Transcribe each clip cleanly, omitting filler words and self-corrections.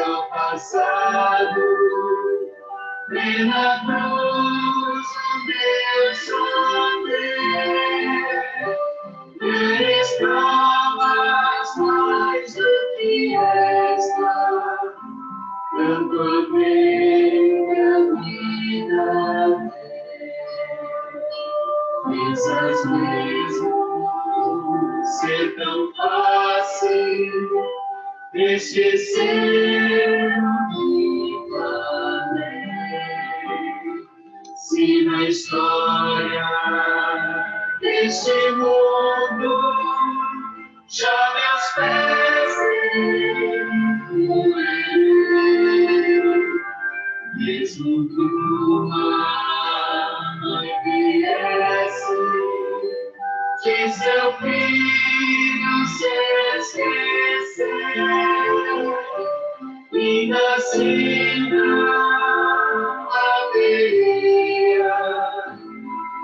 seu passado, e na cruz Deus sofreu, eres provas mais do que esta, tanto amei a vida. Pensas mesmo ser tão fácil esquecer o que falei? Se na história deste mundo já meus pés mesmo tua mãe viesse de seu filho se esquecer, e assim não haveria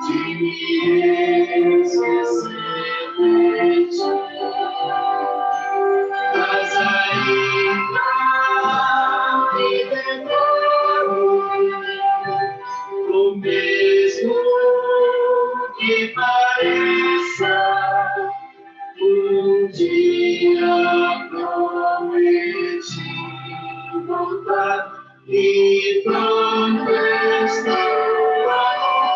de me esquecer de ti. Mas ainda me demoro, o mesmo que pareça, um dia prometi voltar e pronto estou a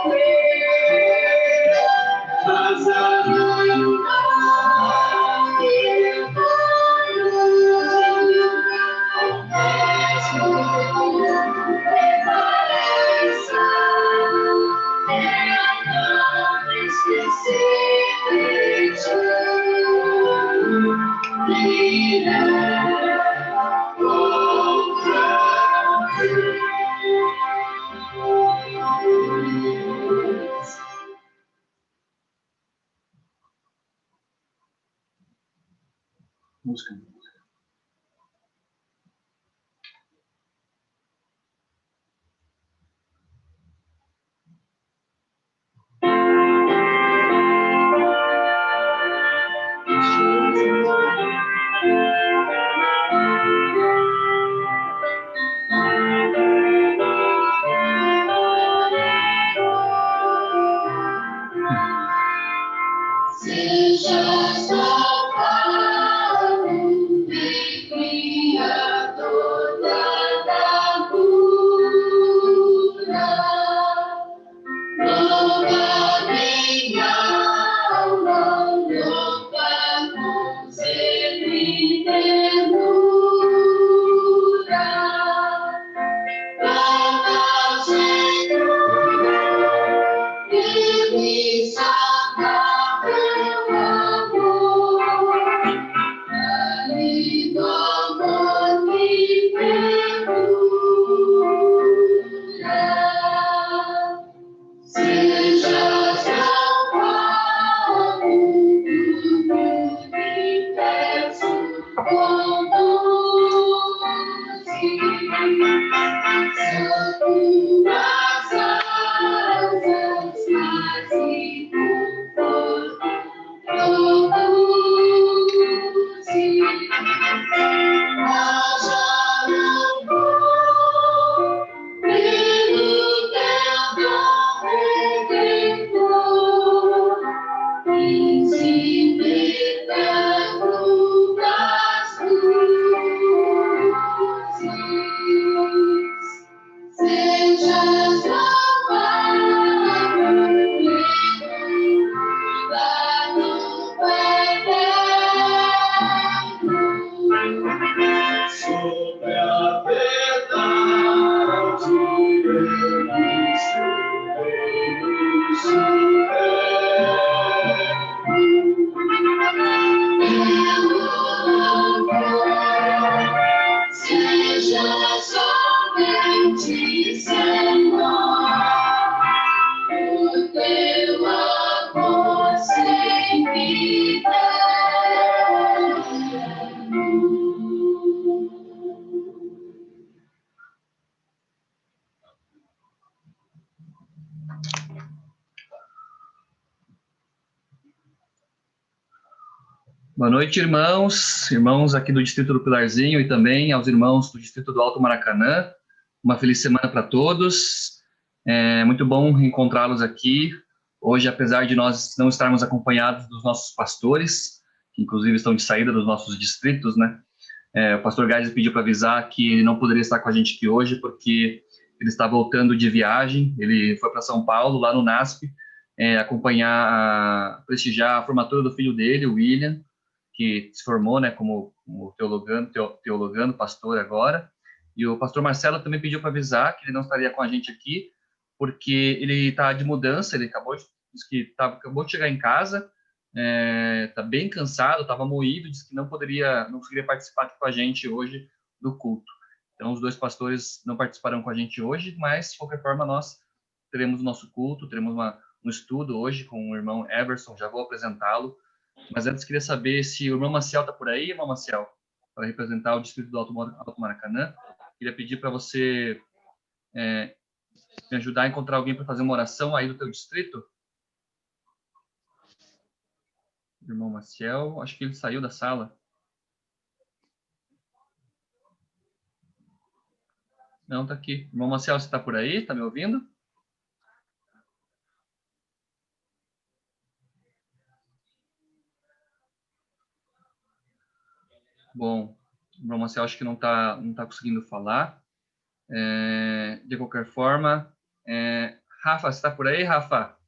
cumprir. Mas ainda me demoro, o mesmo que pareça, não esquecer de ti. Outra vez. Música. Sejas louvado, Criador da cura. Louva minha alma, louva com sede e ternura. Louva ao Senhor, Ele saudável amor, ali do amor me perdura. Sejas louvado, universo conduz-se, sob tuas asas, paz e conforto produze. Haja louvor pelo teu dom redentor, príncipe eterno das luzes. Sejas louvado, cuidado eterno, sobre a verdade eles seja somente Senhor, o teu amor sem vida. Boa noite, irmãos aqui do Distrito do Pilarzinho e também aos irmãos do Distrito do Alto Maracanã. Uma feliz semana para todos. É muito bom reencontrá-los aqui. Hoje, apesar de nós não estarmos acompanhados dos nossos pastores, que inclusive estão de saída dos nossos distritos, né? O pastor Gás pediu para avisar que ele não poderia estar com a gente aqui hoje porque ele está voltando de viagem. Ele foi para São Paulo, lá no NASP, prestigiar a formatura do filho dele, o William, que se formou, né, como teologando, pastor agora. E o pastor Marcelo também pediu para avisar que ele não estaria com a gente aqui, porque ele está de mudança, ele acabou de chegar em casa, está bem cansado, estava moído, disse que não conseguiria participar aqui com a gente hoje do culto. Então, os dois pastores não participarão com a gente hoje, mas, de qualquer forma, nós teremos o nosso culto, teremos um estudo hoje com o irmão Everson, já vou apresentá-lo. Mas antes queria saber se o irmão Maciel está por aí, irmão Maciel, para representar o distrito do Alto Maracanã. Queria pedir para você me ajudar a encontrar alguém para fazer uma oração aí do teu distrito. Irmão Maciel, acho que ele saiu da sala. Não, está aqui. Irmão Maciel, você está por aí? Está me ouvindo? Bom, o irmão Maciel acho que não tá conseguindo falar. De qualquer forma, Rafa, você está por aí, Rafa?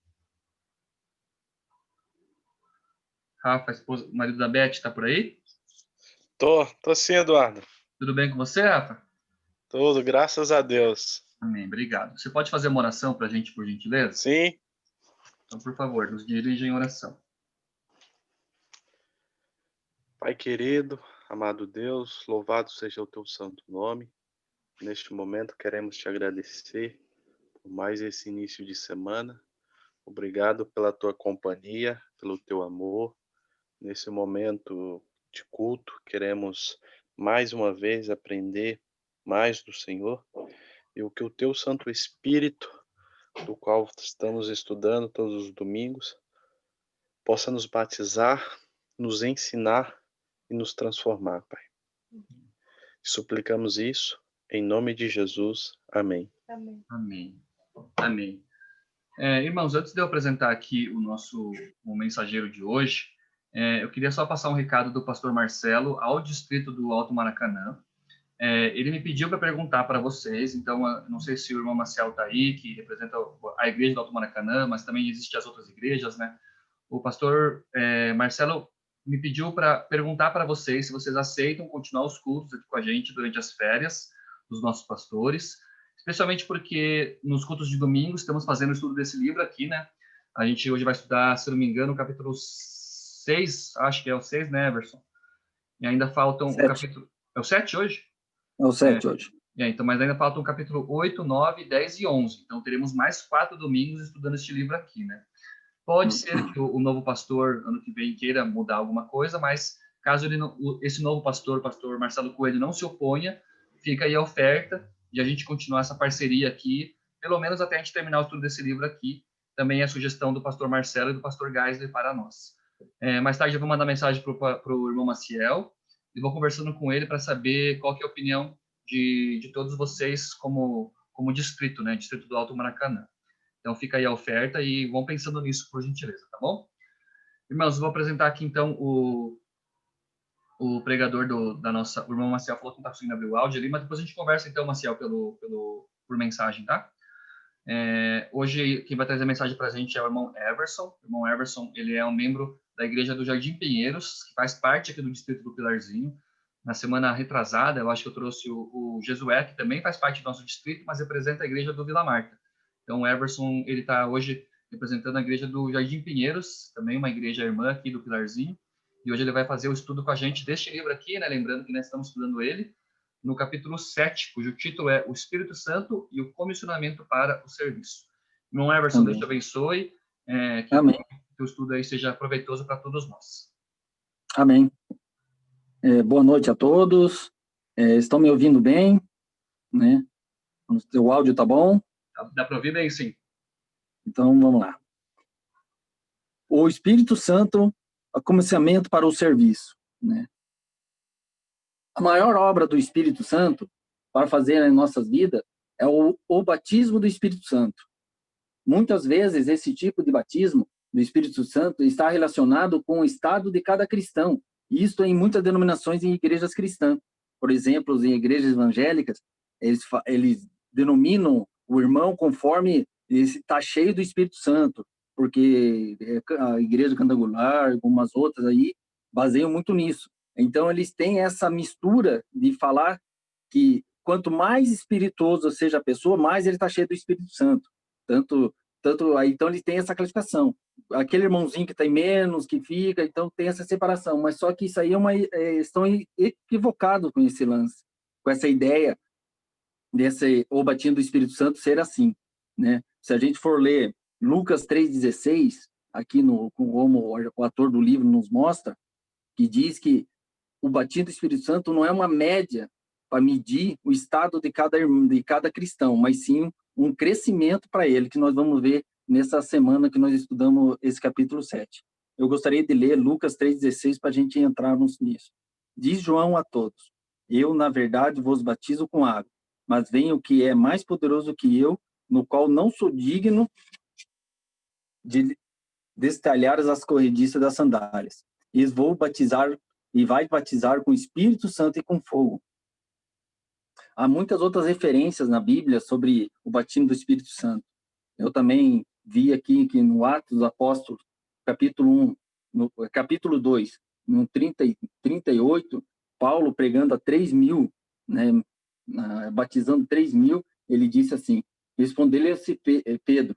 Rafa, o marido da Beth, está por aí? Tô sim, Eduardo. Tudo bem com você, Rafa? Tudo, graças a Deus. Amém, obrigado. Você pode fazer uma oração para a gente, por gentileza? Sim. Então, por favor, nos dirija em oração. Pai querido, amado Deus, louvado seja o teu santo nome. Neste momento queremos te agradecer por mais esse início de semana. Obrigado pela tua companhia, pelo teu amor. Nesse momento de culto, queremos mais uma vez aprender mais do Senhor e o que o teu Santo Espírito, do qual estamos estudando todos os domingos, possa nos batizar, nos ensinar e nos transformar, Pai. Suplicamos isso em nome de Jesus. Amém. Amém. Amém. Irmãos, antes de eu apresentar aqui o mensageiro de hoje, eu queria só passar um recado do pastor Marcelo ao distrito do Alto Maracanã. Ele me pediu para perguntar para vocês, então, não sei se o irmão Maciel está aí, que representa a igreja do Alto Maracanã, mas também existem as outras igrejas, né? O pastor Marcelo me pediu para perguntar para vocês se vocês aceitam continuar os cultos aqui com a gente durante as férias dos nossos pastores, especialmente porque nos cultos de domingo estamos fazendo o estudo desse livro aqui, né? A gente hoje vai estudar, se não me engano, o capítulo 6, acho que é o 6, né, Everson? E ainda faltam o capítulo... É o 7 hoje? É o 7 hoje. Então, mas ainda faltam o capítulo 8, 9, 10 e 11. Então, teremos mais 4 domingos estudando este livro aqui, né? Pode ser que o novo pastor, ano que vem, queira mudar alguma coisa, mas caso esse novo pastor, o pastor Marcelo Coelho, não se oponha, fica aí a oferta de a gente continuar essa parceria aqui, pelo menos até a gente terminar o estudo desse livro aqui. Também é a sugestão do pastor Marcelo e do pastor Geisler para nós. Mais tarde eu vou mandar mensagem para o irmão Maciel e vou conversando com ele para saber qual que é a opinião de todos vocês como distrito, né? Distrito do Alto Maracanã. Então, fica aí a oferta e vão pensando nisso, por gentileza, tá bom? Irmãos, vou apresentar aqui, então, o pregador da nossa... O irmão Maciel falou que não está conseguindo abrir o áudio ali, mas depois a gente conversa, então, Maciel, por mensagem, tá? Hoje, quem vai trazer a mensagem para a gente é o irmão Everson. O irmão Everson, ele é um membro da Igreja do Jardim Pinheiros, que faz parte aqui do Distrito do Pilarzinho. Na semana retrasada, eu acho que eu trouxe o Jesué, que também faz parte do nosso distrito, mas representa a Igreja do Vila Marta. Então, o Everson, ele está hoje representando a igreja do Jardim Pinheiros, também uma igreja irmã aqui do Pilarzinho, e hoje ele vai fazer o estudo com a gente deste livro aqui, né? Lembrando que nós estamos estudando ele, no capítulo 7, cujo título é O Espírito Santo e o Comissionamento para o Serviço. Irmão Everson, Amém. Deus te abençoe, que Amém. o teu estudo aí seja proveitoso para todos nós. Amém. Boa noite a todos. Estão me ouvindo bem? Né? O áudio tá bom? Dá para ouvir bem, sim. Então, vamos lá. O Espírito Santo comissionamento para o serviço, né? A maior obra do Espírito Santo para fazer em nossas vidas é o batismo do Espírito Santo. Muitas vezes, esse tipo de batismo do Espírito Santo está relacionado com o estado de cada cristão. Isto em muitas denominações e igrejas cristãs. Por exemplo, em igrejas evangélicas, eles denominam o irmão conforme está cheio do Espírito Santo, porque a igreja cantangular, algumas outras aí, baseiam muito nisso. Então, eles têm essa mistura de falar que quanto mais espirituoso seja a pessoa, mais ele está cheio do Espírito Santo. Tanto aí, então ele tem essa classificação. Aquele irmãozinho que tem menos, que fica, então tem essa separação. Mas só que isso aí estão equivocados com esse lance, com essa ideia desse o batismo do Espírito Santo ser assim, né? Se a gente for ler Lucas 3,16, aqui como o ator do livro nos mostra, que diz que o batismo do Espírito Santo não é uma média para medir o estado de cada cristão, mas sim um crescimento para ele, que nós vamos ver nessa semana que nós estudamos esse capítulo 7. Eu gostaria de ler Lucas 3,16 para a gente entrarmos nisso. Diz João a todos: eu, na verdade, vos batizo com água, mas vem o que é mais poderoso que eu, no qual não sou digno de destalhar as corrediças das sandálias. E vou batizar, e vai batizar com Espírito Santo e com fogo. Há muitas outras referências na Bíblia sobre o batismo do Espírito Santo. Eu também vi aqui que no Atos dos Apóstolos, capítulo 1, no capítulo 2, no 38, Paulo pregando a 3.000, né, batizando 3.000, ele disse assim: respondeu-lhe Pedro,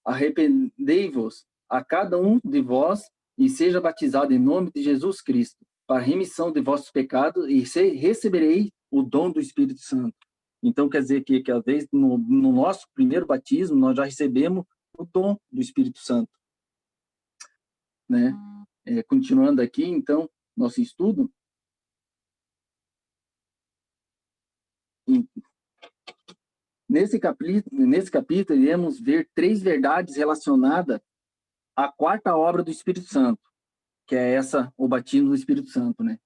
arrependei-vos a cada um de vós e seja batizado em nome de Jesus Cristo, para a remissão de vossos pecados, e receberei o dom do Espírito Santo. Então, quer dizer que às vezes, no nosso primeiro batismo, nós já recebemos o dom do Espírito Santo. Né? Continuando aqui, então, nosso estudo. Nesse capítulo, iremos ver 3 verdades relacionadas à quarta obra do Espírito Santo, que é o batismo do Espírito Santo, né?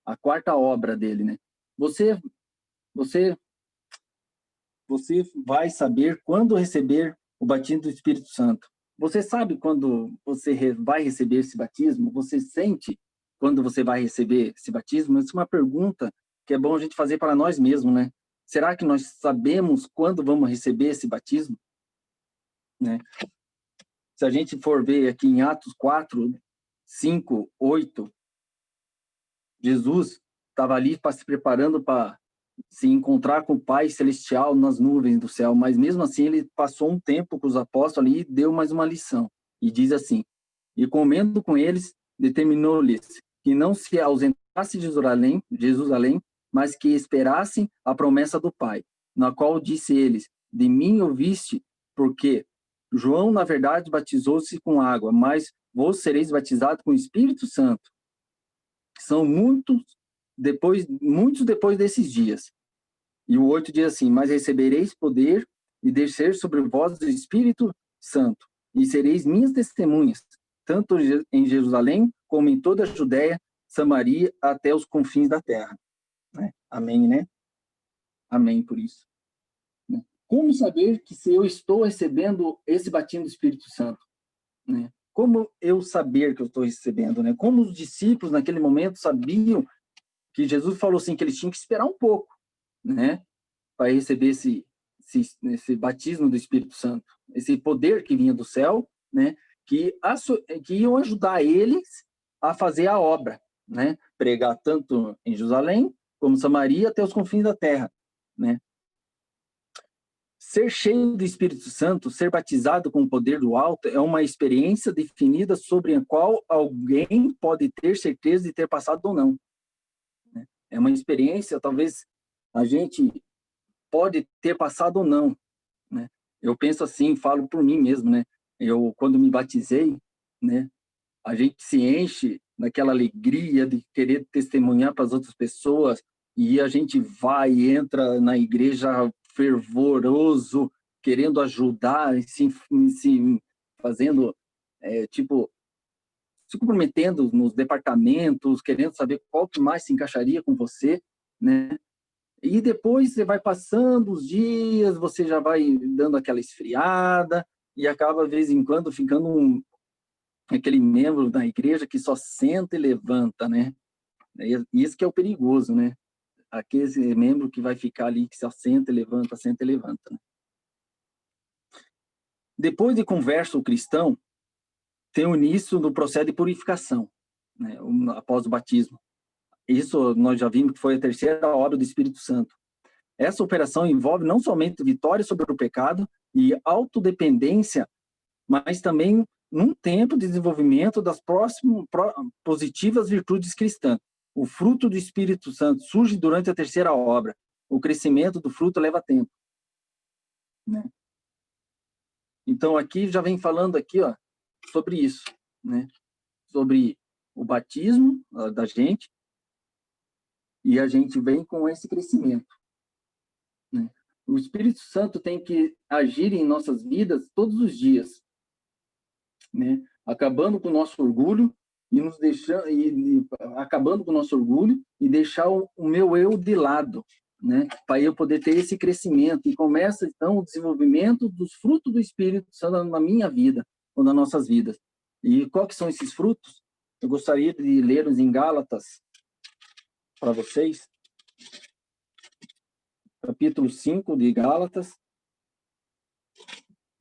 A quarta obra dele, né? Você vai saber quando receber o batismo do Espírito Santo. Você sabe quando você vai receber esse batismo? Você sente quando você vai receber esse batismo? Essa é uma pergunta que é bom a gente fazer para nós mesmos, né? Será que nós sabemos quando vamos receber esse batismo? Né? Se a gente for ver aqui em Atos 4, 5, 8, Jesus estava ali se preparando para se encontrar com o Pai Celestial nas nuvens do céu, mas mesmo assim ele passou um tempo com os apóstolos ali e deu mais uma lição. E diz assim: e comendo com eles, determinou-lhes que não se ausentasse de Jerusalém, mas que esperassem a promessa do Pai, na qual disse eles: de mim ouviste, porque João, na verdade, batizou-se com água, mas vós sereis batizados com o Espírito Santo. São muitos depois desses dias. E o 8 diz assim: mas recebereis poder e descer sobre vós o Espírito Santo, e sereis minhas testemunhas, tanto em Jerusalém, como em toda a Judéia, Samaria, até os confins da terra. Né? Amém, né? Amém por isso. Né? Como saber que se eu estou recebendo esse batismo do Espírito Santo? Né? Como eu saber que eu estou recebendo? Né? Como os discípulos, naquele momento, sabiam que Jesus falou assim, que eles tinham que esperar um pouco, né? Para receber esse batismo do Espírito Santo, esse poder que vinha do céu, né? Que iam ajudar eles a fazer a obra, né? Pregar tanto em Jerusalém, como Samaria, até os confins da terra, né? Ser cheio do Espírito Santo, ser batizado com o poder do alto, é uma experiência definida sobre a qual alguém pode ter certeza de ter passado ou não. É uma experiência, talvez a gente pode ter passado ou não. Né? Eu penso assim, falo por mim mesmo, né? Eu, quando me batizei, né? A gente se enche naquela alegria de querer testemunhar para as outras pessoas, e a gente vai e entra na igreja fervoroso, querendo ajudar, se fazendo, se comprometendo nos departamentos, querendo saber qual que mais se encaixaria com você, né? E depois você vai passando os dias, você já vai dando aquela esfriada e acaba, de vez em quando, ficando aquele membro da igreja que só senta e levanta, né? E isso que é o perigoso, né? Aquele membro que vai ficar ali, que só senta e levanta. Né? Depois de conversa o cristão, tem o início do processo de purificação, né? Após o batismo. Isso nós já vimos que foi a terceira obra do Espírito Santo. Essa operação envolve não somente vitória sobre o pecado e autodependência, mas também num tempo de desenvolvimento das positivas virtudes cristãs. O fruto do Espírito Santo surge durante a terceira obra. O crescimento do fruto leva tempo. Né? Então, aqui já vem falando aqui, ó, sobre isso, né? Sobre o batismo da gente, e a gente vem com esse crescimento. Né? O Espírito Santo tem que agir em nossas vidas todos os dias, né? Acabando com o nosso orgulho e nos deixando, acabando com o nosso orgulho e deixar o meu eu de lado, né? Para eu poder ter esse crescimento. E começa então o desenvolvimento dos frutos do Espírito Santo na minha vida ou nas nossas vidas. E quais são esses frutos? Eu gostaria de ler-os em Gálatas para vocês. Capítulo 5 de Gálatas,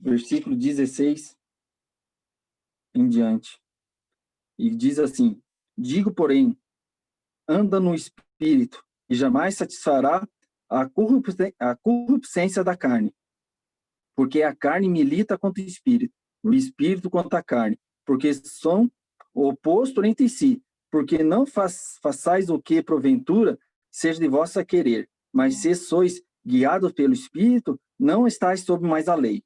versículo 16 em diante. E diz assim: digo, porém, anda no Espírito, e jamais satisfará a corruptência da carne. Porque a carne milita contra o Espírito contra a carne, porque são opostos entre si. Porque não façais o que, porventura, seja de vossa querer, mas se sois guiados pelo Espírito, não estáis sob mais a lei.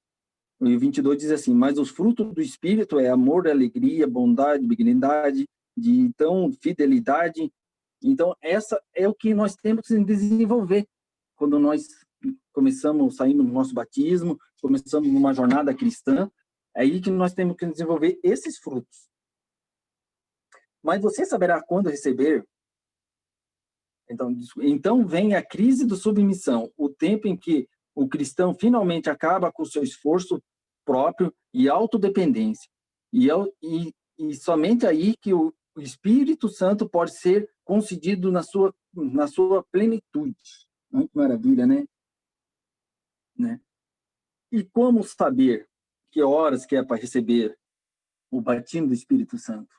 E o 22 diz assim: mas os frutos do Espírito é amor, alegria, bondade, benignidade, então, fidelidade. Então, essa é o que nós temos que desenvolver quando nós saímos do nosso batismo, começamos uma jornada cristã. É aí que nós temos que desenvolver esses frutos. Mas você saberá quando receber. Então vem a crise da submissão, o tempo em que o cristão finalmente acaba com o seu esforço próprio e autodependência. E somente aí que o Espírito Santo pode ser concedido na sua plenitude. Que maravilha, né? E como saber que horas que é para receber o batismo do Espírito Santo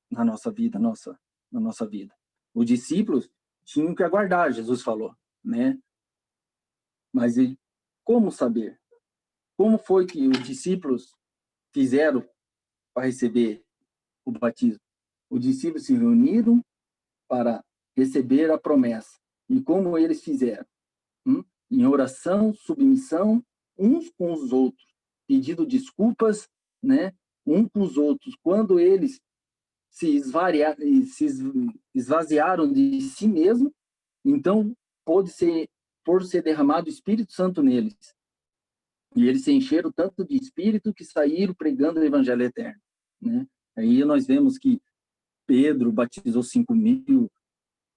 na nossa vida, na nossa vida? Os discípulos tinham que aguardar, Jesus falou, né? Mas como saber? Como foi que os discípulos fizeram para receber o batismo? Os discípulos se reuniram para receber a promessa. E como eles fizeram? Em oração, submissão, uns com os outros, pedindo desculpas, né? Uns com os outros. Quando eles se esvaziaram de si mesmo, então pôde ser derramado o Espírito Santo neles. E eles se encheram tanto de Espírito que saíram pregando o Evangelho eterno. Né? Aí nós vemos que Pedro batizou 5.000,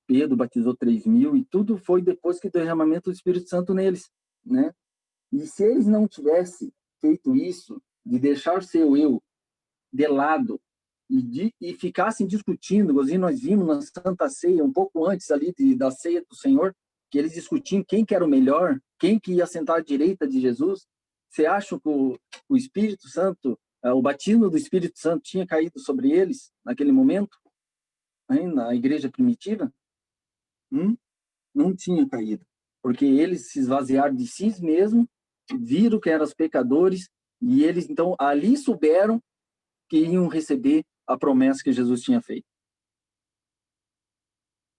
Pedro batizou 3.000, e tudo foi depois que o derramamento do Espírito Santo neles. Né? E se eles não tivessem feito isso, de deixar seu eu de lado, e ficassem discutindo, igualzinho nós vimos na Santa Ceia, um pouco antes ali da Ceia do Senhor, que eles discutiam quem que era o melhor, quem que ia sentar à direita de Jesus. Você acha que o Espírito Santo, o batismo do Espírito Santo tinha caído sobre eles naquele momento? Na igreja primitiva? Não tinha caído, porque eles se esvaziaram de si mesmos, viram que eram os pecadores, e eles então ali souberam que iam receber a promessa que Jesus tinha feito.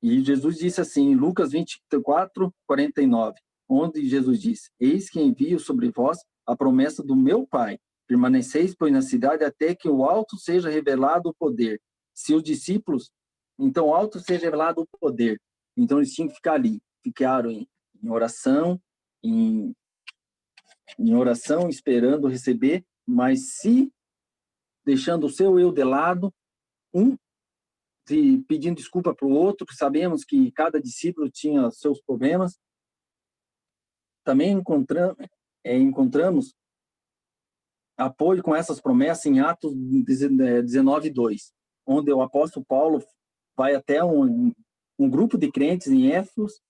E Jesus disse assim, em Lucas 24, 49, onde Jesus disse: eis que envio sobre vós a promessa do meu Pai. Permaneceis, pois, na cidade, até que o alto seja revelado o poder. Se os discípulos, então, o alto seja revelado o poder. Então, eles tinham que ficar ali. Ficaram em oração, em oração, esperando receber, mas se deixando o seu eu de lado, um pedindo desculpa para o outro, sabemos que cada discípulo tinha seus problemas. Também encontramos apoio com essas promessas em Atos 19:2, onde o apóstolo Paulo vai até um grupo de crentes em Éfeso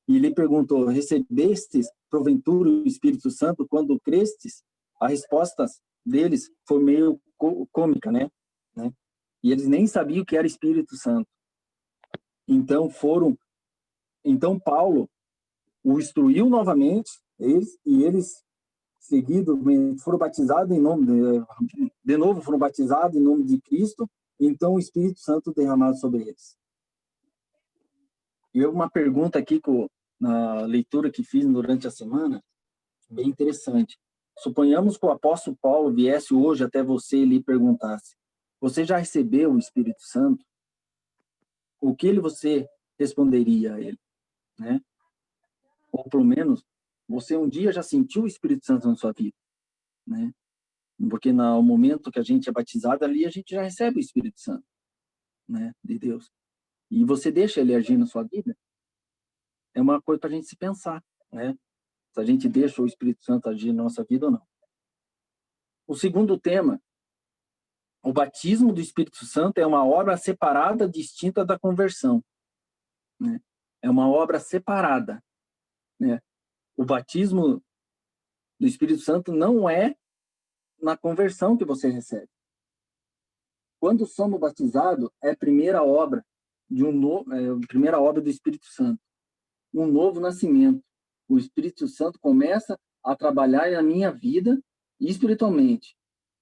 e lhe perguntou: recebestes porventura o Espírito Santo quando crestes? A resposta deles foi meio cômica, né? E eles nem sabiam o que era Espírito Santo. Então Paulo o instruiu novamente, eles seguidamente foram batizados de novo foram batizados em nome de Cristo, então o Espírito Santo derramado sobre eles. E uma pergunta aqui na leitura que fiz durante a semana, bem interessante. Suponhamos que o apóstolo Paulo viesse hoje até você e lhe perguntasse: você já recebeu o Espírito Santo? O que você responderia a ele, né? Ou pelo menos, você um dia já sentiu o Espírito Santo na sua vida, né? Porque no momento que a gente é batizado ali, a gente já recebe o Espírito Santo, né, de Deus. E você deixa ele agir na sua vida? É uma coisa para a gente se pensar, né? Se a gente deixa o Espírito Santo agir na nossa vida ou não. O segundo tema, o batismo do Espírito Santo é uma obra separada, distinta da conversão, né? É uma obra separada, né? O batismo do Espírito Santo não é na conversão que você recebe. Quando somos batizados, é a primeira obra primeira obra do Espírito Santo, um novo nascimento. O Espírito Santo começa a trabalhar na minha vida espiritualmente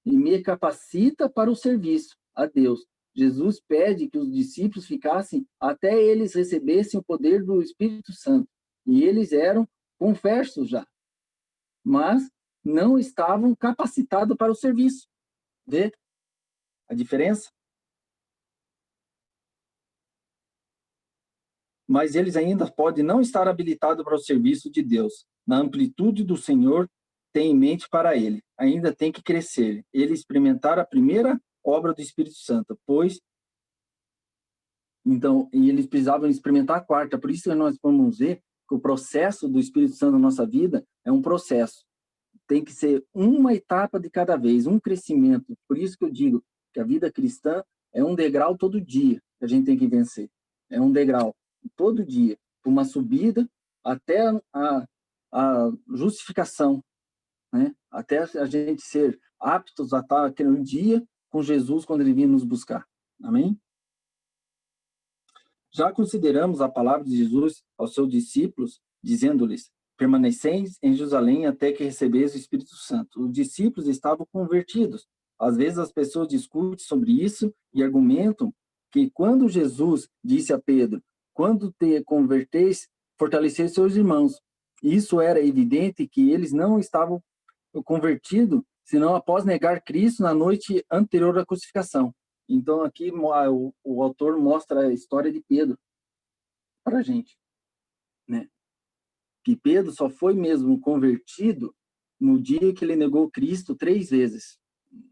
e me capacita para o serviço a Deus. Jesus pede que os discípulos ficassem até eles recebessem o poder do Espírito Santo. E eles eram conversos já, mas não estavam capacitados para o serviço. Vê a diferença? Mas eles ainda podem não estar habilitados para o serviço de Deus. Na amplitude do Senhor tem em mente para ele. Ainda tem que crescer. Ele experimentar a primeira obra do Espírito Santo, e eles precisavam experimentar a quarta. Por isso que nós vamos ver que o processo do Espírito Santo na nossa vida é um processo. Tem que ser uma etapa de cada vez, um crescimento. Por isso que eu digo que a vida cristã é um degrau todo dia que a gente tem que vencer. É um degrau todo dia, uma subida até a justificação, né? Até a gente ser aptos a estar aquele dia com Jesus quando ele vinha nos buscar. Amém? Já consideramos a palavra de Jesus aos seus discípulos, dizendo-lhes: permaneceis em Jerusalém até que recebeis o Espírito Santo. Os discípulos estavam convertidos. Às vezes as pessoas discutem sobre isso e argumentam que quando Jesus disse a Pedro: quando te converteis, fortaleceis seus irmãos. Isso era evidente que eles não estavam convertidos, senão após negar Cristo na noite anterior à crucificação. Então, aqui o autor mostra a história de Pedro para a gente, né? Que Pedro só foi mesmo convertido no dia que ele negou Cristo 3 vezes,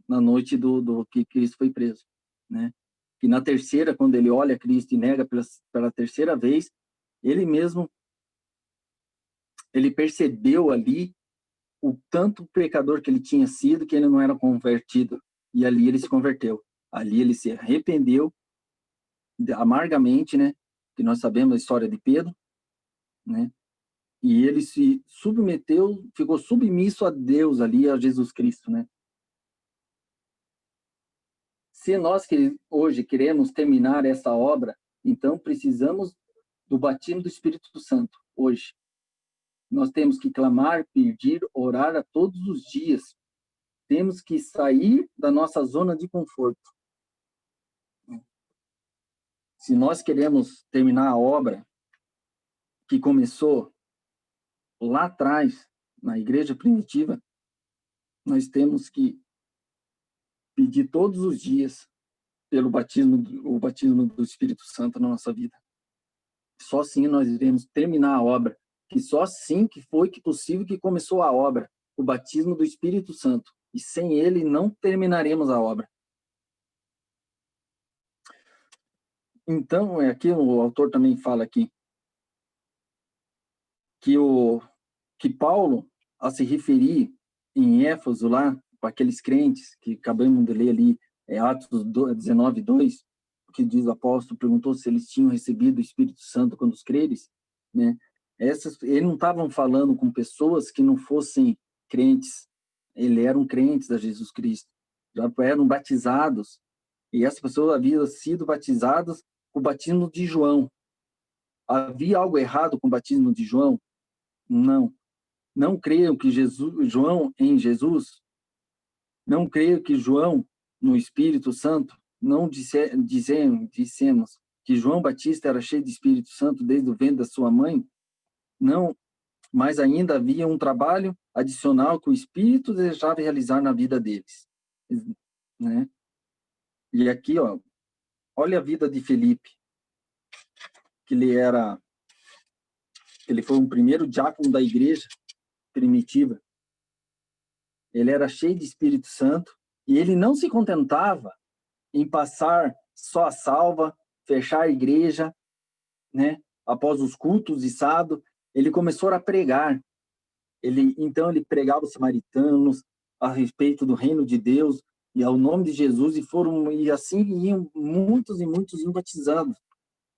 na noite do que Cristo foi preso, né? Que na terceira, quando ele olha Cristo e nega pela terceira vez, ele percebeu ali o tanto pecador que ele tinha sido, que ele não era convertido. E ali ele se converteu. Ali ele se arrependeu amargamente, né? Que nós sabemos a história de Pedro, né? E ele se submeteu, ficou submisso a Deus ali, a Jesus Cristo, né? Se nós hoje queremos terminar essa obra, então precisamos do batismo do Espírito Santo, hoje. Nós temos que clamar, pedir, orar a todos os dias. Temos que sair da nossa zona de conforto. Se nós queremos terminar a obra que começou lá atrás, na igreja primitiva, nós temos que pedir todos os dias pelo o batismo do Espírito Santo na nossa vida. Só assim nós iremos terminar a obra, que só assim que foi possível que começou a obra, o batismo do Espírito Santo. E sem ele não terminaremos a obra. Então, aqui o autor também fala aqui que Paulo, a se referir em Éfeso lá, para aqueles crentes que acabamos de ler ali, Atos 19, 2, que diz o apóstolo, perguntou se eles tinham recebido o Espírito Santo quando os creres, né? Eles não estavam falando com pessoas que não fossem crentes, eles eram crentes a Jesus Cristo, já eram batizados, e essas pessoas haviam sido batizadas com o batismo de João. Havia algo errado com o batismo de João? Não. Não creiam que João em Jesus? Não creio que João no Espírito Santo? Não dissemos que João Batista era cheio de Espírito Santo desde o ventre da sua mãe? Não, mas ainda havia um trabalho adicional que o Espírito desejava realizar na vida deles, né? E aqui, ó, olha a vida de Felipe, que ele foi o primeiro diácono da igreja primitiva. Ele era cheio de Espírito Santo e ele não se contentava em passar só a salva, fechar a igreja, né? Após os cultos de sábado, ele começou a pregar. Então ele pregava os samaritanos a respeito do reino de Deus e ao nome de Jesus, e assim iam muitos e muitos iam batizando.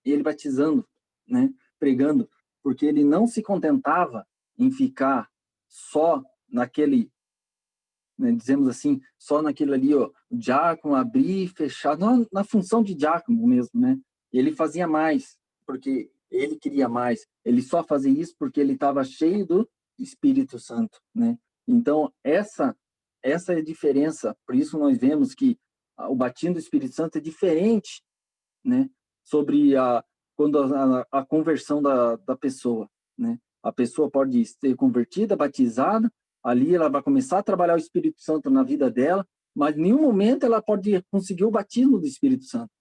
Ele batizando, né? Pregando, porque ele não se contentava em ficar só naquele, né, dizemos assim, só naquilo ali, ó, diácono, abrir e fechar, na função de diácono mesmo, né? Ele fazia mais, porque ele queria mais. Ele só fazia isso porque ele estava cheio do Espírito Santo, né? Então, essa é a diferença. Por isso nós vemos que o batismo do Espírito Santo é diferente, né? Sobre quando a conversão da pessoa, né? A pessoa pode ser convertida, batizada, ali ela vai começar a trabalhar o Espírito Santo na vida dela, mas em nenhum momento ela pode conseguir o batismo do Espírito Santo,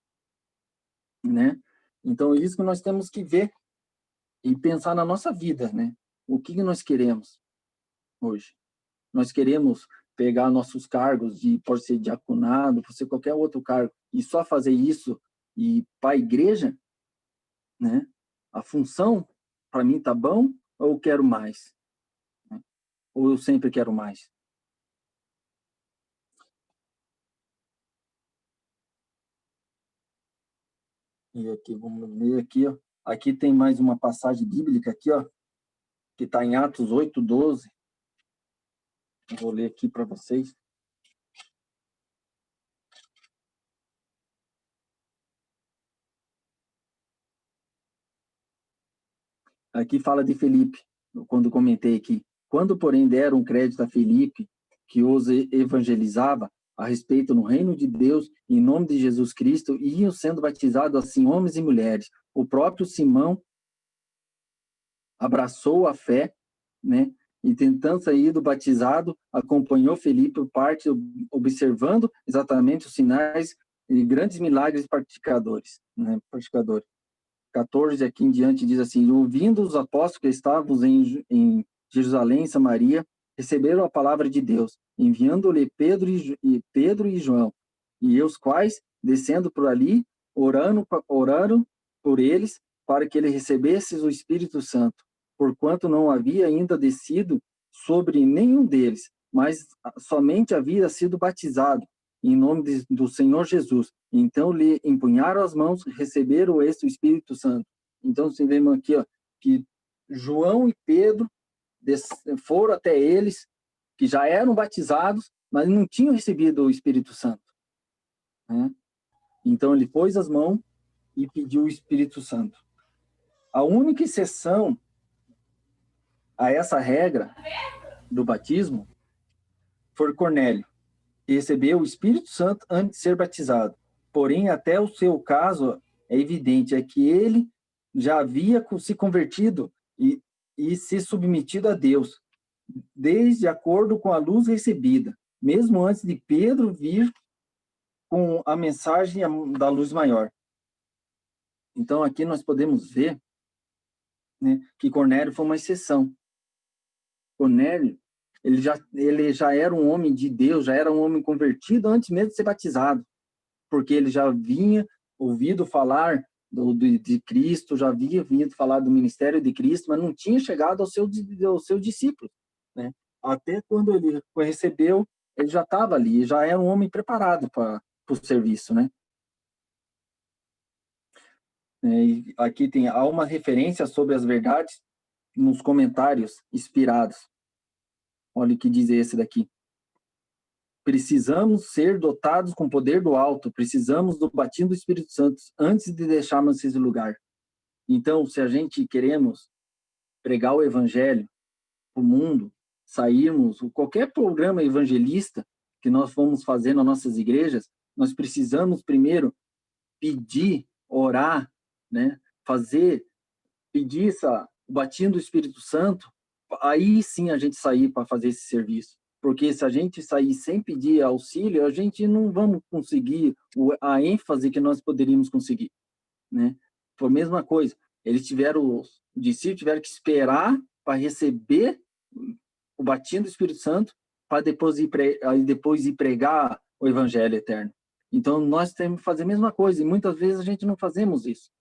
né? Então, isso que nós temos que ver e pensar na nossa vida, né? O que nós queremos hoje? Nós queremos pegar nossos cargos, pode ser diaconado, pode ser qualquer outro cargo, e só fazer isso e para a igreja, né? A função, para mim, tá bom, ou eu quero mais? Ou eu sempre quero mais? E aqui, vamos ler aqui, ó. Aqui tem mais uma passagem bíblica aqui, ó, que está em Atos 8:12. Vou ler aqui para vocês. Aqui fala de Felipe, quando comentei aqui. Quando, porém, deram crédito a Felipe, que os evangelizava a respeito no reino de Deus, em nome de Jesus Cristo, e iam sendo batizados assim homens e mulheres. O próprio Simão abraçou a fé, né? E tentando sair do batizado, acompanhou Felipe por parte, observando exatamente os sinais e grandes milagres praticadores, né? 14 aqui em diante diz assim: ouvindo os apóstolos que estavam em Jerusalém e Samaria, receberam a palavra de Deus, enviando-lhe Pedro e João, e os quais, descendo por ali, oraram por eles, para que ele recebesse o Espírito Santo, porquanto não havia ainda descido sobre nenhum deles, mas somente havia sido batizado em nome do Senhor Jesus. Então lhe empunharam as mãos, receberam o Espírito Santo. Então, você vê aqui, ó, que João e Pedro foram até eles, que já eram batizados, mas não tinham recebido o Espírito Santo, né? Então, ele pôs as mãos e pediu o Espírito Santo. A única exceção a essa regra do batismo foi Cornélio, que recebeu o Espírito Santo antes de ser batizado. Porém, até o seu caso, é evidente, é que ele já havia se convertido e se submetido a Deus, desde acordo com a luz recebida, mesmo antes de Pedro vir com a mensagem da luz maior. Então, aqui nós podemos ver, né, que Cornélio foi uma exceção. Cornélio, ele já era um homem de Deus, já era um homem convertido antes mesmo de ser batizado, porque ele já vinha ouvido falar de Cristo, já havia vindo falar do ministério de Cristo, mas não tinha chegado aos seus discípulos, né? Até quando ele recebeu, ele já estava ali, já era um homem preparado para o serviço, né? E aqui há uma referência sobre as verdades nos comentários inspirados. Olha o que diz esse daqui. Precisamos ser dotados com o poder do alto, precisamos do batismo do Espírito Santo antes de deixarmos esse lugar. Então, se a gente queremos pregar o evangelho para o mundo, sairmos, qualquer programa evangelista que nós vamos fazer nas nossas igrejas, nós precisamos primeiro pedir, orar, né? Pedir o batismo do Espírito Santo, aí sim a gente sair para fazer esse serviço. Porque se a gente sair sem pedir auxílio, a gente não vamos conseguir a ênfase que nós poderíamos conseguir, né? Foi a mesma coisa. Os discípulos tiveram que esperar para receber o batismo do Espírito Santo para depois ir pregar o evangelho eterno. Então, nós temos que fazer a mesma coisa, e muitas vezes a gente não fazemos isso.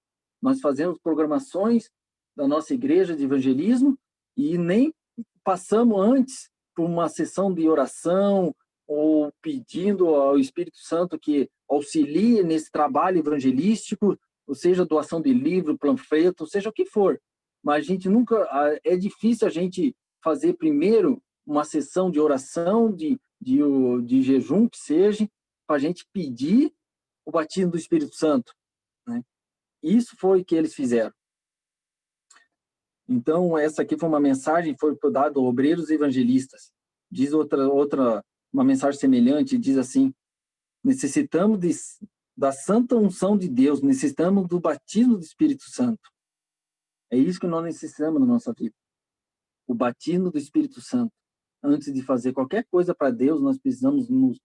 Nós fazemos programações da nossa igreja de evangelismo e nem passamos antes por uma sessão de oração ou pedindo ao Espírito Santo que auxilie nesse trabalho evangelístico, ou seja, doação de livro, panfleto, seja o que for. Mas a gente nunca... É difícil a gente fazer primeiro uma sessão de oração, de jejum, que seja, para a gente pedir o batismo do Espírito Santo, né? Isso foi o que eles fizeram. Então, essa aqui foi uma mensagem, foi dada a obreiros evangelistas. Diz uma mensagem semelhante, diz assim: necessitamos da santa unção de Deus, necessitamos do batismo do Espírito Santo. É isso que nós necessitamos na nossa vida. O batismo do Espírito Santo. Antes de fazer qualquer coisa para Deus, nós precisamos nos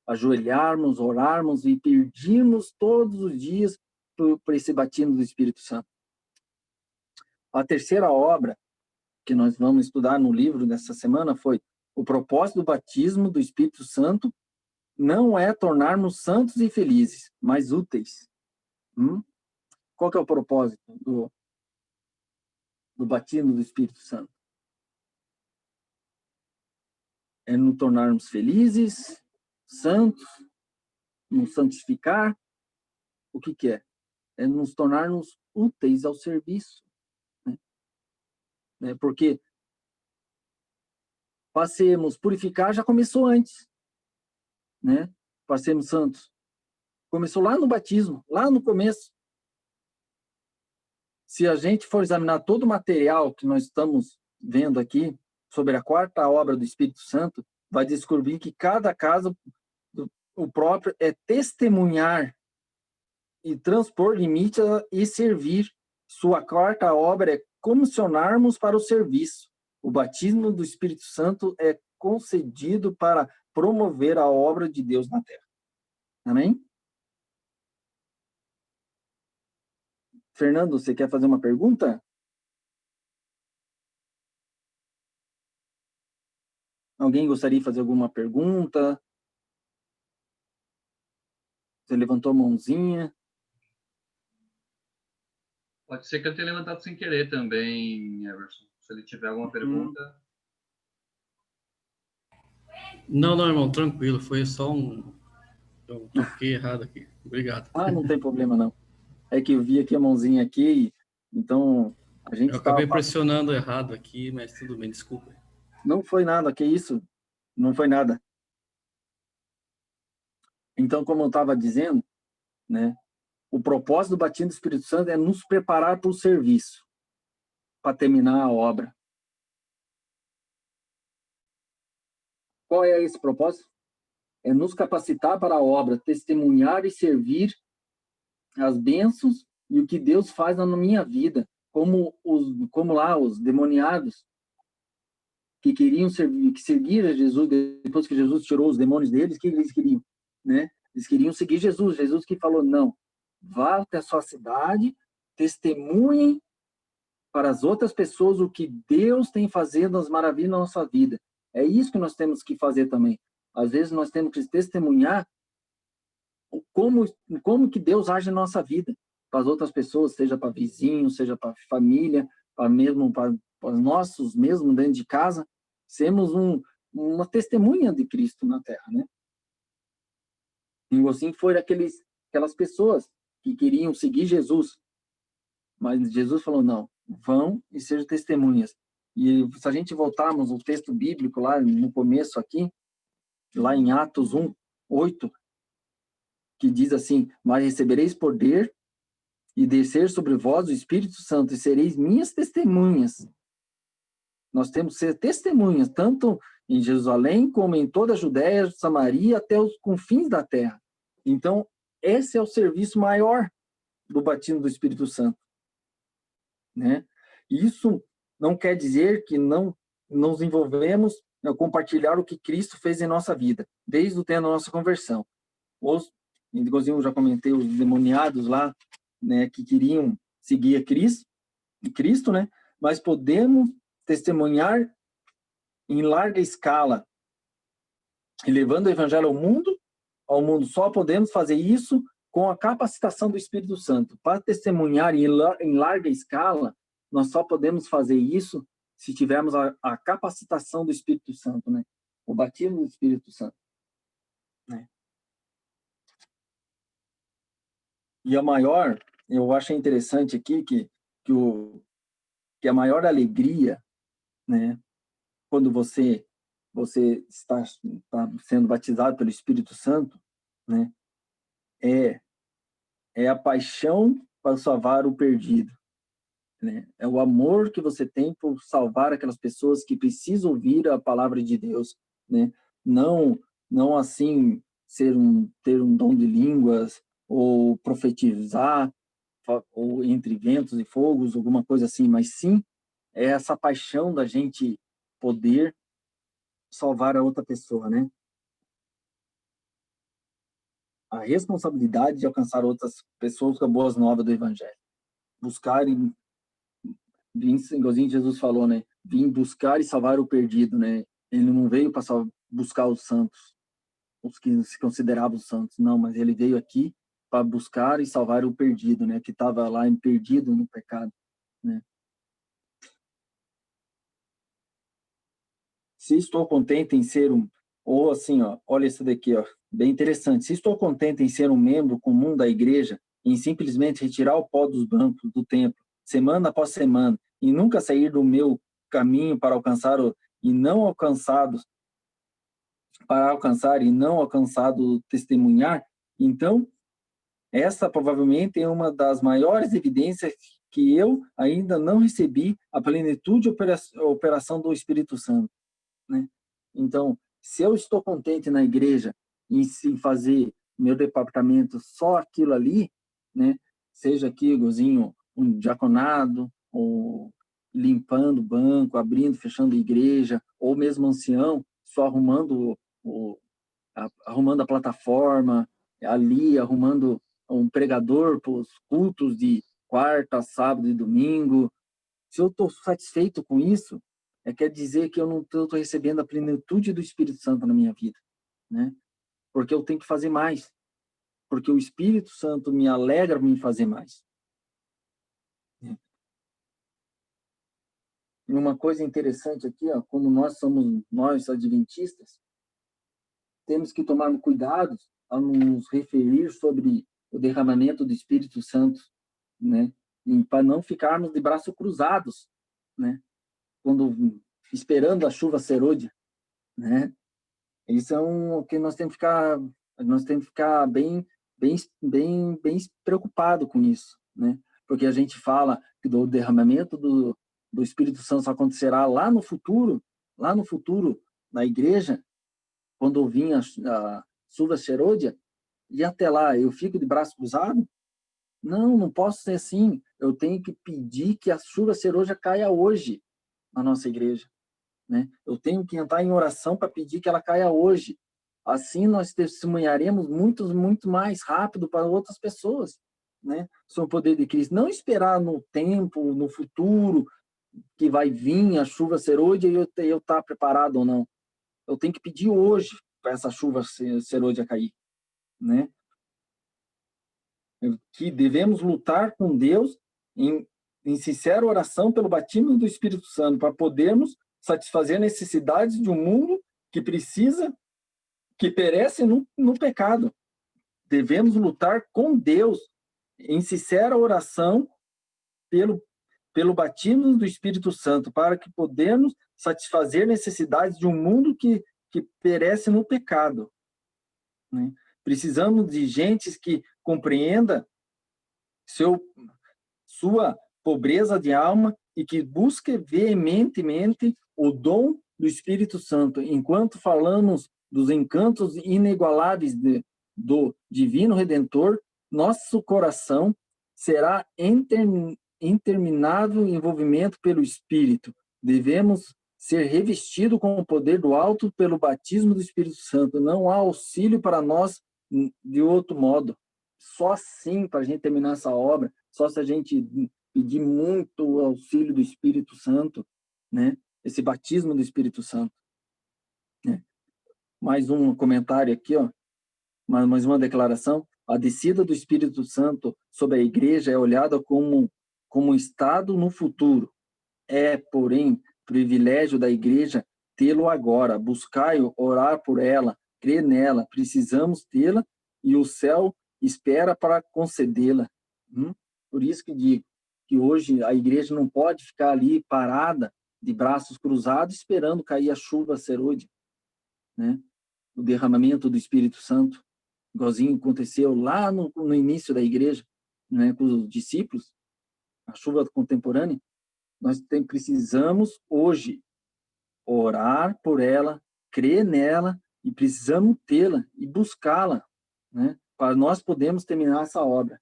ajoelharmos, orarmos e pedirmos todos os dias por esse batismo do Espírito Santo. A terceira obra que nós vamos estudar no livro dessa semana foi: o propósito do batismo do Espírito Santo não é tornar-nos santos e felizes, mas úteis. Qual que é o propósito do batismo do Espírito Santo? É nos tornarmos felizes, santos, nos santificar. O que é? É nos tornarmos úteis ao serviço, né? Porque para sermos purificar já começou antes, né? Para sermos santos. Começou lá no batismo, lá no começo. Se a gente for examinar todo o material que nós estamos vendo aqui, sobre a quarta obra do Espírito Santo, vai descobrir que cada caso, o próprio, é testemunhar e transpor limite e servir. Sua quarta obra é comissionarmos para o serviço. O batismo do Espírito Santo é concedido para promover a obra de Deus na terra. Amém? Fernando, você quer fazer uma pergunta? Alguém gostaria de fazer alguma pergunta? Você levantou a mãozinha. Pode ser que eu tenha levantado sem querer também, Everson. Se ele tiver alguma pergunta. Não, irmão, tranquilo. Foi só eu toquei errado aqui. Obrigado. Não tem problema, não. É que eu vi aqui a mãozinha aqui, então a gente... Eu acabei pressionando errado aqui, mas tudo bem, desculpa. Não foi nada, que isso? Não foi nada. Então, como eu estava dizendo, né, o propósito do batismo do Espírito Santo é nos preparar para o serviço, para terminar a obra. Qual é esse propósito? É nos capacitar para a obra, testemunhar e servir as bênçãos e o que Deus faz na minha vida, como lá os demoniados que queriam seguir a Jesus, depois que Jesus tirou os demônios deles, o que eles queriam? Né? Eles queriam seguir Jesus. Jesus que falou: não, vá até a sua cidade, testemunhem para as outras pessoas o que Deus tem fazendo as maravilhas na nossa vida. É isso que nós temos que fazer também. Às vezes nós temos que testemunhar como que Deus age na nossa vida. para as outras pessoas, seja para vizinhos, seja para família, para os nossos mesmo dentro de casa, sermos uma testemunha de Cristo na Terra, né? E assim foi aquelas pessoas que queriam seguir Jesus, mas Jesus falou, não, vão e sejam testemunhas. E se a gente voltarmos ao texto bíblico lá no começo aqui, lá em Atos 1:8, que diz assim, mas recebereis poder e descer sobre vós o Espírito Santo e sereis minhas testemunhas. Nós temos que ser testemunhas, tanto em Jerusalém como em toda a Judéia, Samaria, até os confins da terra. Então, esse é o serviço maior do batismo do Espírito Santo, né? Isso não quer dizer que não nos envolvemos a compartilhar o que Cristo fez em nossa vida, desde o tempo da nossa conversão. Inclusive, eu já comentei, os demoniados lá, né, que queriam seguir a Cristo, né? Mas podemos testemunhar em larga escala e levando o evangelho ao mundo só podemos fazer isso com a capacitação do Espírito Santo. Para testemunhar em larga escala, nós só podemos fazer isso se tivermos a capacitação do Espírito Santo, né? O batismo do Espírito Santo, né? E a maior, eu achei interessante aqui que a maior alegria, né, quando você está sendo batizado pelo Espírito Santo, né, é a paixão para salvar o perdido, né? É o amor que você tem por salvar aquelas pessoas que precisam ouvir a palavra de Deus, né? Não assim ter um dom de línguas ou profetizar ou entre ventos e fogos, alguma coisa assim, mas sim é essa paixão da gente poder salvar a outra pessoa, né? A responsabilidade de alcançar outras pessoas com a boas novas do Evangelho. Buscar e igualzinho Jesus falou, né? Vim buscar e salvar o perdido, né? Ele não veio para buscar os santos, os que se consideravam santos, não, mas ele veio aqui para buscar e salvar o perdido, né? Que estava lá perdido no pecado, né? Se estou contente em ser ou assim, ó, olha isso daqui, ó, bem interessante. Se estou contente em ser um membro comum da igreja, em simplesmente retirar o pó dos bancos do templo, semana após semana, e nunca sair do meu caminho para alcançar e não alcançados, para alcançar e não alcançado testemunhar, então essa provavelmente é uma das maiores evidências que eu ainda não recebi a plenitude e operação do Espírito Santo, né? Então, se eu estou contente na igreja em fazer meu departamento só aquilo ali, né? Seja aqui, igualzinho, um diaconado, ou limpando o banco, abrindo, fechando a igreja, ou mesmo ancião, só arrumando arrumando a plataforma, ali arrumando um pregador para os cultos de quarta, sábado e domingo. Se eu estou satisfeito com isso, quer dizer que eu não estou recebendo a plenitude do Espírito Santo na minha vida, né? Porque eu tenho que fazer mais, porque o Espírito Santo me alegra em fazer mais. E uma coisa interessante aqui, ó, como nós adventistas, temos que tomar cuidado ao nos referir sobre o derramamento do Espírito Santo, né? E para não ficarmos de braços cruzados, né? Quando esperando a chuva serôdia, né? Isso é o que nós temos que ficar bem preocupado com isso, né? Porque a gente fala que do derramamento do Espírito Santo só acontecerá lá no futuro, na igreja, quando vir a chuva serôdia, e até lá eu fico de braço cruzado? Não posso ser assim. Eu tenho que pedir que a chuva serôdia caia hoje na nossa igreja, né? Eu tenho que entrar em oração para pedir que ela caia hoje. Assim nós testemunharemos muito mais rápido para outras pessoas, né? Sobre o poder de Cristo. Não esperar no tempo, no futuro, que vai vir a chuva serôdia e eu estar preparado ou não. Eu tenho que pedir hoje para essa chuva serôdia cair, né? que devemos lutar com Deus em sincera oração pelo batismo do Espírito Santo, para podermos satisfazer necessidades de um mundo que precisa, que perece no pecado. Devemos lutar com Deus em sincera oração pelo batismo do Espírito Santo, para que podemos satisfazer necessidades de um mundo que perece no pecado, né? Precisamos de gente que compreenda sua pobreza de alma e que busque veementemente o dom do Espírito Santo. Enquanto falamos dos encantos inigualáveis do Divino Redentor, nosso coração será interminável envolvimento pelo Espírito. Devemos ser revestidos com o poder do alto pelo batismo do Espírito Santo. Não há auxílio para nós de outro modo. Só assim, para a gente terminar essa obra, só se a gente pedir muito o auxílio do Espírito Santo, né? Esse batismo do Espírito Santo. Né? Mais um comentário aqui, ó. Mais uma declaração. A descida do Espírito Santo sobre a igreja é olhada como um estado no futuro. É, porém, privilégio da igreja tê-lo agora. Buscai-o, orar por ela, crer nela. Precisamos tê-la e o céu espera para concedê-la. Por isso que digo que hoje a igreja não pode ficar ali parada, de braços cruzados, esperando cair a chuva serôdia, né? O derramamento do Espírito Santo, igualzinho aconteceu lá no início da igreja, né, com os discípulos, a chuva contemporânea. Nós precisamos hoje orar por ela, crer nela, e precisamos tê-la e buscá-la, né, para nós podermos terminar essa obra.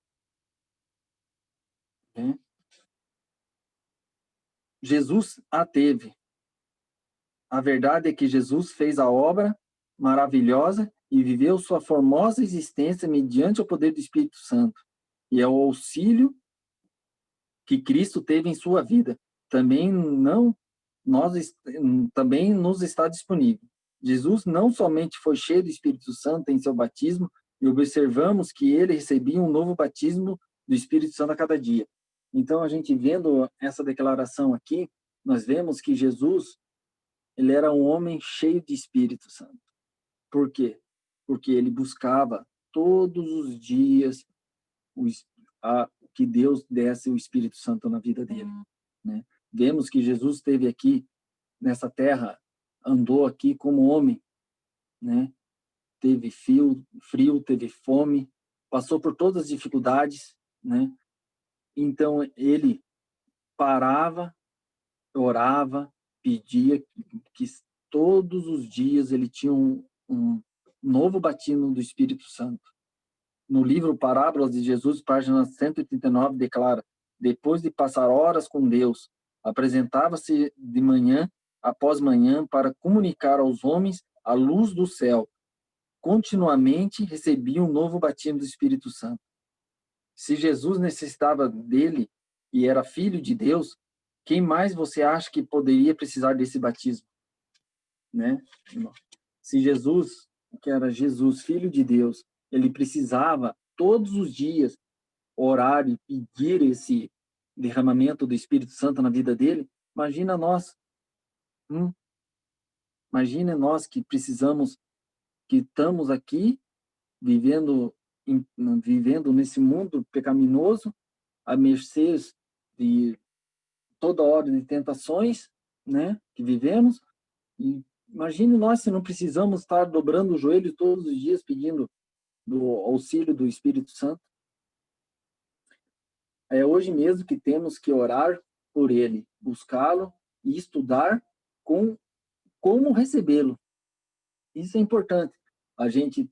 Né? Jesus a teve. A verdade é que Jesus fez a obra maravilhosa e viveu sua formosa existência mediante o poder do Espírito Santo. E é o auxílio que Cristo teve em sua vida. Também nos está disponível. Jesus não somente foi cheio do Espírito Santo em seu batismo, e observamos que ele recebia um novo batismo do Espírito Santo a cada dia. Então, a gente vendo essa declaração aqui, nós vemos que Jesus, ele era um homem cheio de Espírito Santo. Por quê? Porque ele buscava todos os dias que Deus desse o Espírito Santo na vida dele. Né? Vemos que Jesus esteve aqui nessa terra, andou aqui como homem, né? Teve frio, teve fome, passou por todas as dificuldades, né? Então ele parava, orava, pedia que todos os dias ele tinha um novo batismo do Espírito Santo. No livro Parábolas de Jesus, página 139, declara: depois de passar horas com Deus, apresentava-se de manhã após manhã para comunicar aos homens a luz do céu. Continuamente recebia um novo batismo do Espírito Santo. Se Jesus necessitava dele e era filho de Deus, quem mais você acha que poderia precisar desse batismo? Né? Se Jesus, que era Jesus, filho de Deus, ele precisava todos os dias orar e pedir esse derramamento do Espírito Santo na vida dele, imagina nós. Imagina nós que precisamos, que estamos aqui vivendo nesse mundo pecaminoso, à mercê de toda ordem de tentações, né, que vivemos. E imagine nós se não precisamos estar dobrando o joelho todos os dias pedindo do auxílio do Espírito Santo. É hoje mesmo que temos que orar por ele, buscá-lo e estudar como recebê-lo. Isso é importante. A gente,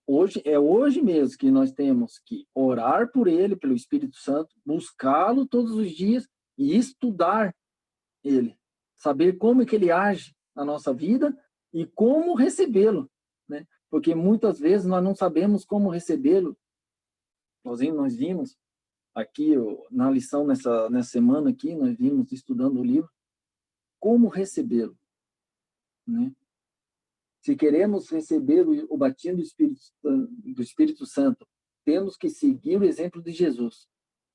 hoje mesmo que nós temos que orar por ele, pelo Espírito Santo, buscá-lo todos os dias e estudar ele, saber como é que ele age na nossa vida e como recebê-lo, né? Porque muitas vezes nós não sabemos como recebê-lo. Nós vimos aqui na lição nessa semana aqui, nós vimos estudando o livro como recebê-lo, né? Se queremos receber o batismo do Espírito Santo temos que seguir o exemplo de Jesus.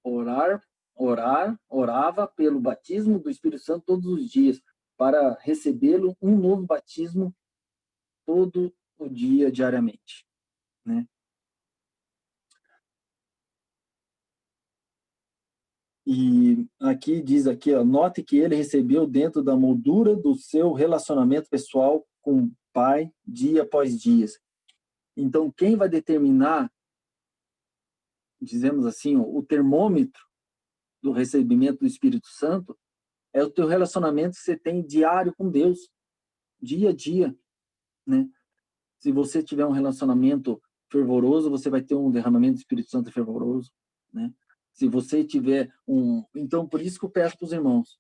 Orava pelo batismo do Espírito Santo todos os dias, para recebê-lo um novo batismo todo o dia, diariamente, né? E aqui diz aqui, ó, note que ele recebeu dentro da moldura do seu relacionamento pessoal com o Pai, dia após dia. Então, quem vai determinar, dizemos assim, o termômetro do recebimento do Espírito Santo é o teu relacionamento que você tem diário com Deus, dia a dia, né? Se você tiver um relacionamento fervoroso, você vai ter um derramamento do Espírito Santo fervoroso, né? Se você tiver Então, por isso que eu peço para os irmãos,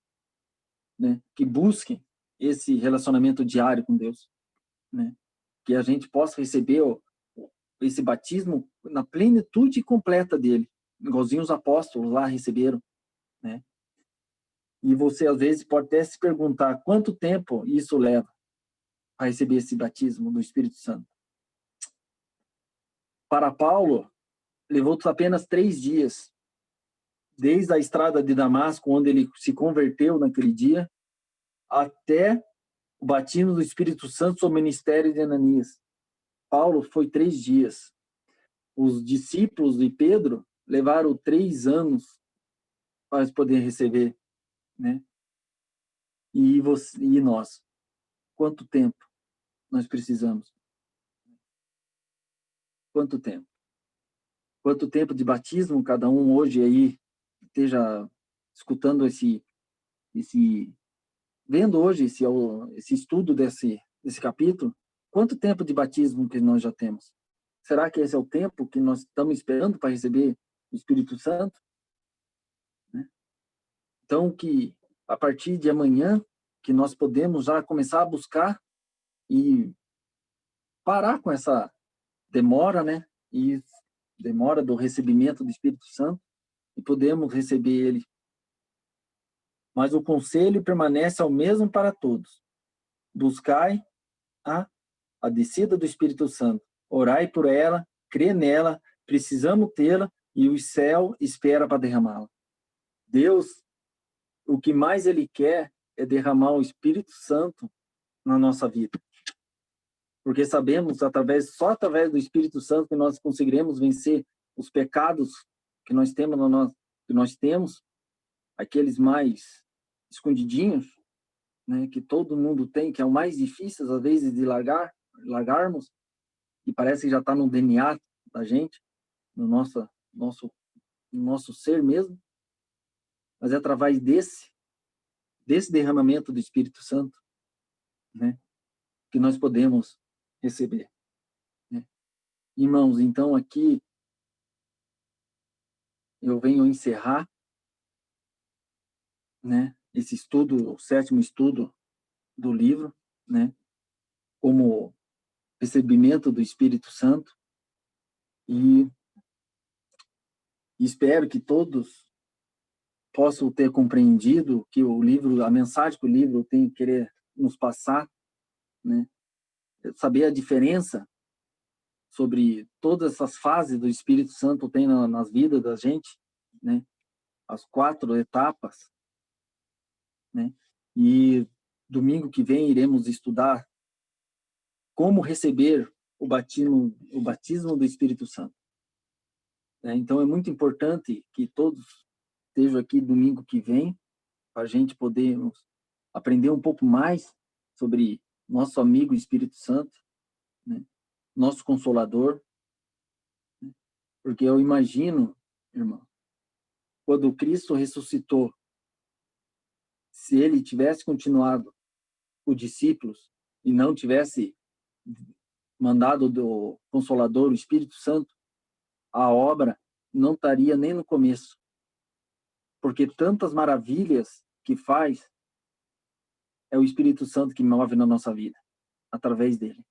né, que busquem esse relacionamento diário com Deus, né? Que a gente possa receber esse batismo na plenitude completa dele, igualzinho os apóstolos lá receberam, né? E você, às vezes, pode até se perguntar quanto tempo isso leva a receber esse batismo do Espírito Santo. Para Paulo, levou apenas 3 dias, desde a estrada de Damasco, onde ele se converteu naquele dia, até o batismo do Espírito Santo sob o ministério de Ananias. Paulo foi 3 dias. Os discípulos de Pedro levaram 3 anos para poder receber, né? E nós? Quanto tempo nós precisamos? Quanto tempo? Quanto tempo de batismo cada um hoje aí esteja escutando vendo hoje esse estudo desse capítulo? Quanto tempo de batismo que nós já temos? Será que esse é o tempo que nós estamos esperando para receber o Espírito Santo? Né? Então, que a partir de amanhã, que nós podemos já começar a buscar e parar com essa demora, né? E demora do recebimento do Espírito Santo, e podemos receber ele. Mas o conselho permanece ao mesmo para todos. Buscai a descida do Espírito Santo. Orai por ela, crê nela, precisamos tê-la, e o céu espera para derramá-la. Deus, o que mais Ele quer é derramar o Espírito Santo na nossa vida. Porque sabemos, só através do Espírito Santo, que nós conseguiremos vencer os pecados que nós temos, aqueles mais escondidinhos, né, que todo mundo tem, que é o mais difícil, às vezes, de largarmos, e parece que já está no DNA da gente, no nosso ser mesmo, mas é através desse derramamento do Espírito Santo, né, que nós podemos receber, né? Irmãos, então aqui eu venho encerrar, né, esse estudo, o 7º estudo do livro, né, como recebimento do Espírito Santo, e espero que todos possam ter compreendido que a mensagem que o livro tem que querer nos passar, né, saber a diferença sobre todas essas fases do Espírito Santo tem nas vidas da gente, né, as 4 etapas, né, e domingo que vem iremos estudar como receber o batismo do Espírito Santo. Então é muito importante que todos estejam aqui domingo que vem, para a gente poder aprender um pouco mais sobre nosso amigo Espírito Santo, né? Nosso Consolador, né? Porque eu imagino, irmão, quando Cristo ressuscitou, se ele tivesse continuado os discípulos e não tivesse mandado do Consolador, o Espírito Santo, a obra não estaria nem no começo. Porque tantas maravilhas que faz, é o Espírito Santo que move na nossa vida, através dele,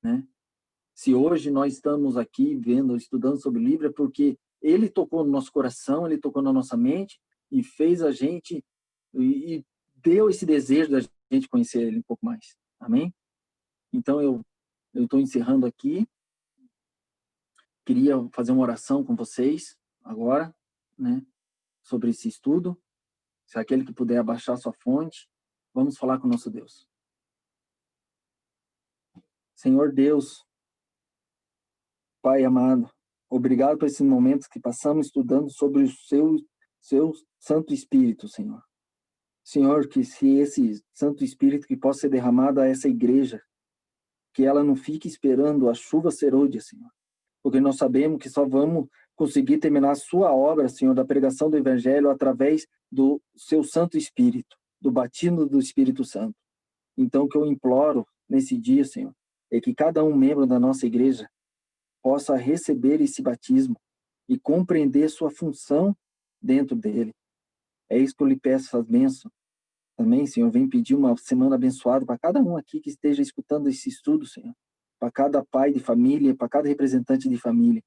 né? Se hoje nós estamos aqui estudando sobre o livro, é porque ele tocou no nosso coração, ele tocou na nossa mente e fez a gente, e deu esse desejo da gente conhecer ele um pouco mais. Amém? Então eu estou encerrando aqui. queria fazer uma oração com vocês agora, né, sobre esse estudo. Se aquele que puder abaixar sua fonte, vamos falar com o nosso Deus. Senhor Deus, Pai amado, obrigado por esses momentos que passamos estudando sobre o seu Santo Espírito, Senhor. Senhor, que se esse Santo Espírito que possa ser derramado a essa igreja, que ela não fique esperando a chuva serôdia, Senhor. Porque nós sabemos que só vamos conseguir terminar a sua obra, Senhor, da pregação do Evangelho através do seu Santo Espírito, do batismo do Espírito Santo. Então, o que eu imploro nesse dia, Senhor, é que cada um membro da nossa igreja possa receber esse batismo e compreender sua função dentro dele. É isso que eu lhe peço, essas bênçãos. Também, Senhor, vem pedir uma semana abençoada para cada um aqui que esteja escutando esse estudo, Senhor. Para cada pai de família, para cada representante de família.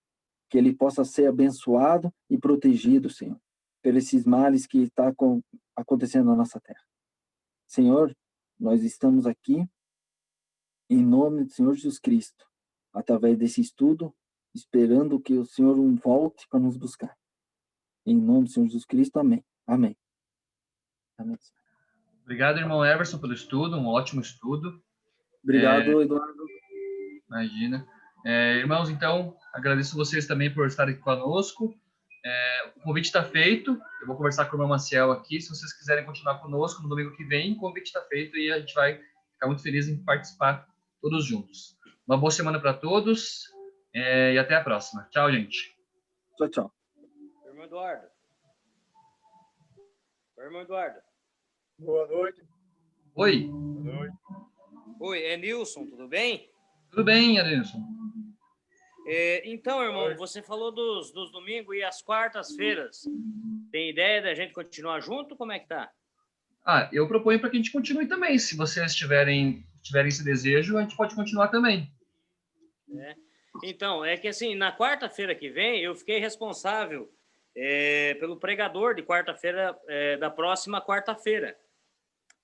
Que ele possa ser abençoado e protegido, Senhor, por esses males que estão acontecendo na nossa terra. Senhor, nós estamos aqui em nome do Senhor Jesus Cristo, através desse estudo, esperando que o Senhor volte para nos buscar. Em nome do Senhor Jesus Cristo, amém. Amém. Amém. Obrigado, irmão Everson, pelo estudo, um ótimo estudo. Obrigado, Eduardo. Imagina. Irmãos, então, agradeço vocês também por estarem aqui conosco. O convite está feito. Eu vou conversar com o irmão Maciel aqui. Se vocês quiserem continuar conosco no domingo que vem, o convite está feito e a gente vai ficar muito feliz em participar todos juntos. Uma boa semana para todos e até a próxima. Tchau, gente. Tchau, tchau. Irmão Eduardo. Irmão Eduardo. Boa noite. Oi. Boa noite. Oi, é Nilson, tudo bem? Tudo bem, Adenilson? Então, irmão, você falou dos domingos e as quartas-feiras. Tem ideia da gente continuar junto? Como é que tá? Eu proponho para que a gente continue também. Se vocês tiverem esse desejo, a gente pode continuar também. Então, é que assim, na quarta-feira que vem, eu fiquei responsável pelo pregador de quarta-feira, da próxima quarta-feira.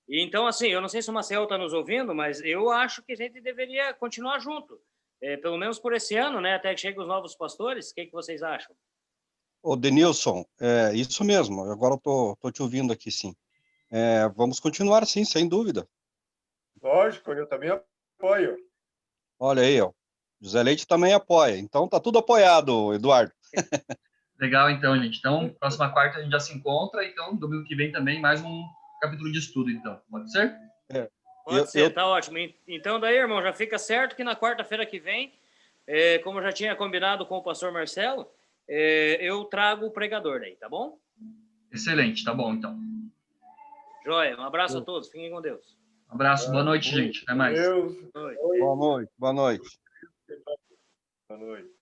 E então, assim, eu não sei se o Marcel está nos ouvindo, mas eu acho que a gente deveria continuar junto. Pelo menos por esse ano, né? Até que cheguem os novos pastores. O que vocês acham? Ô, Denilson, isso mesmo. Agora eu tô te ouvindo aqui, sim. Vamos continuar, sim, sem dúvida. Lógico, eu também apoio. Olha aí, ó. José Leite também apoia. Então tá tudo apoiado, Eduardo. Legal, então, gente. Então, próxima quarta a gente já se encontra. Então, domingo que vem também mais um capítulo de estudo, então. Pode ser? Pode ser, tá ótimo. Então, daí, irmão, já fica certo que na quarta-feira que vem, como eu já tinha combinado com o pastor Marcelo, eu trago o pregador daí, tá bom? Excelente, tá bom, então. Joia, um abraço a todos. Fiquem com Deus. Um abraço, boa noite, gente. Até mais. Deus. Boa noite. Boa noite, boa noite. Boa noite.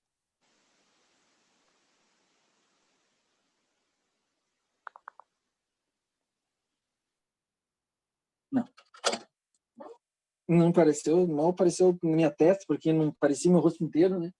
Não apareceu, mal apareceu na minha testa, porque não parecia meu rosto inteiro, né?